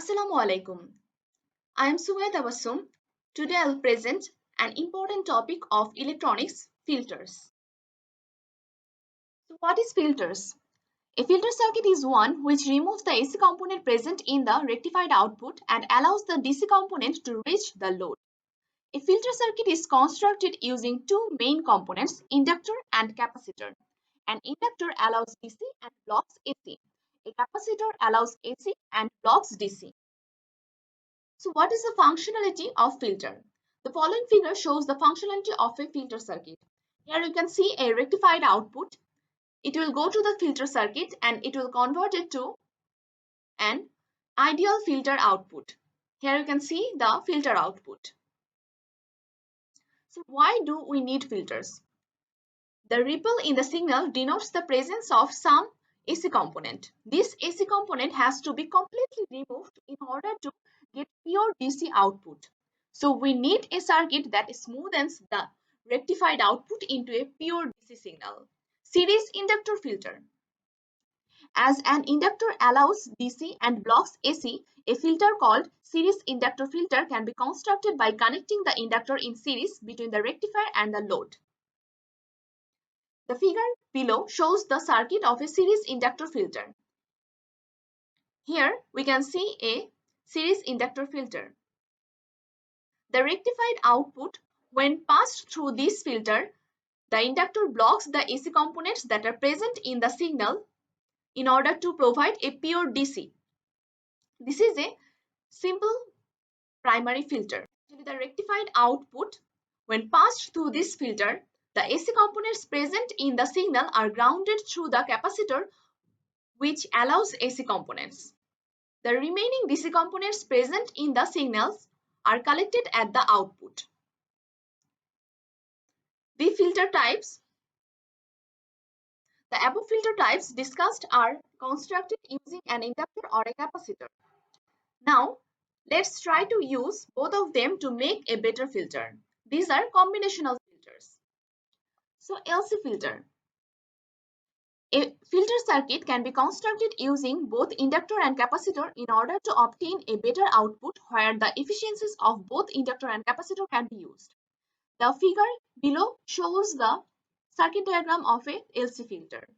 Assalamu alaikum. I am Sumaya Tabassum. Today I will present an important topic of electronics, filters. So what is filters? A filter circuit is one which removes the AC component present in the rectified output and allows the DC component to reach the load. A filter circuit is constructed using two main components, inductor and capacitor. An inductor allows DC and blocks AC. A capacitor allows AC and blocks DC. So what is the functionality of filter? The following figure shows the functionality of a filter circuit. Here you can see a rectified output. It will go to the filter circuit and it will convert it to an ideal filter output. Here you can see the filter output. So why do we need filters? The ripple in the signal denotes the presence of some AC component. This AC component has to be completely removed in order to get pure DC output. So we need a circuit that smoothens the rectified output into a pure DC signal. Series inductor filter. As an inductor allows DC and blocks AC, a filter called series inductor filter can be constructed by connecting the inductor in series between the rectifier and the load. The figure below shows the circuit of a series inductor filter. Here we can see a series inductor filter. The rectified output, when passed through this filter, the inductor blocks the AC components that are present in the signal in order to provide a pure DC. This is a simple primary filter. The rectified output, when passed through this filter, the AC components present in the signal are grounded through the capacitor, which allows AC components. The remaining DC components present in the signals are collected at the output. The filter types. The above filter types discussed are constructed using an inductor or a capacitor. Now, let's try to use both of them to make a better filter. These are combinational filters. So, LC filter. A filter circuit can be constructed using both inductor and capacitor in order to obtain a better output where the efficiencies of both inductor and capacitor can be used. The figure below shows the circuit diagram of a LC filter.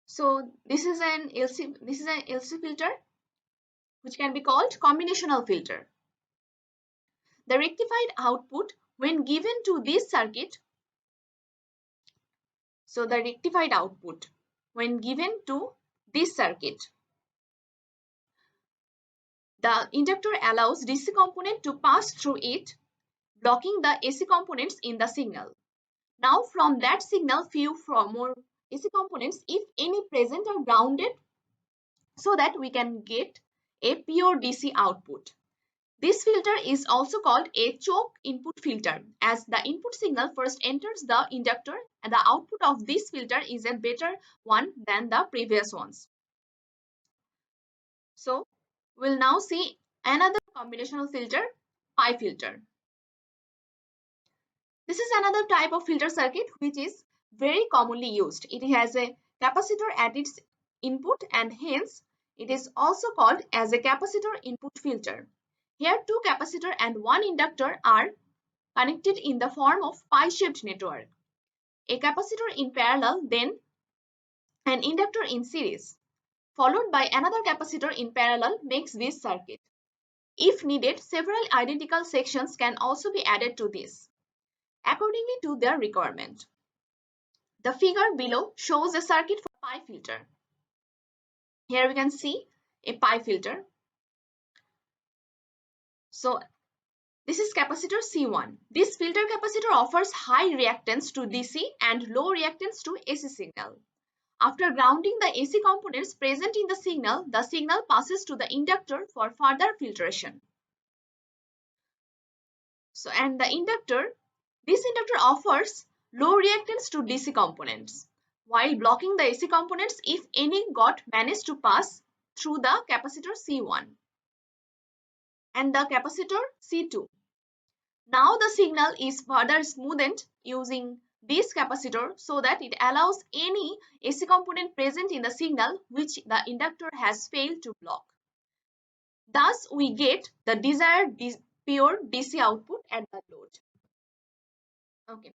So this is an LC filter which can be called combinational filter. The rectified output when given to this circuit, so the rectified output when given to this circuit, the inductor allows DC component to pass through it, blocking the AC components in the signal. Now from that signal, few more AC components, if any present, are grounded so that we can get a pure DC output. This filter is also called a choke input filter, as the input signal first enters the inductor and the output of this filter is a better one than the previous ones. So we'll now see another combinational filter, pi filter. This is another type of filter circuit which is very commonly used. It has a capacitor at its input and hence it is also called as a capacitor input filter. Here two capacitor and one inductor are connected in the form of pi-shaped network. A capacitor in parallel, then an inductor in series, followed by another capacitor in parallel makes this circuit. If needed, several identical sections can also be added to this, accordingly to their requirement. The figure below shows a circuit for pi filter. Here we can see a pi filter. So this is capacitor C1. This filter capacitor offers high reactance to DC and low reactance to AC signal. After grounding the AC components present in the signal passes to the inductor for further filtration. So, and this inductor offers low reactance to DC components, while blocking the AC components if any got managed to pass through the capacitor C1 and the capacitor C2. Now the signal is further smoothened using this capacitor so that it allows any AC component present in the signal which the inductor has failed to block. Thus, we get the desired pure DC output at the load. Okay.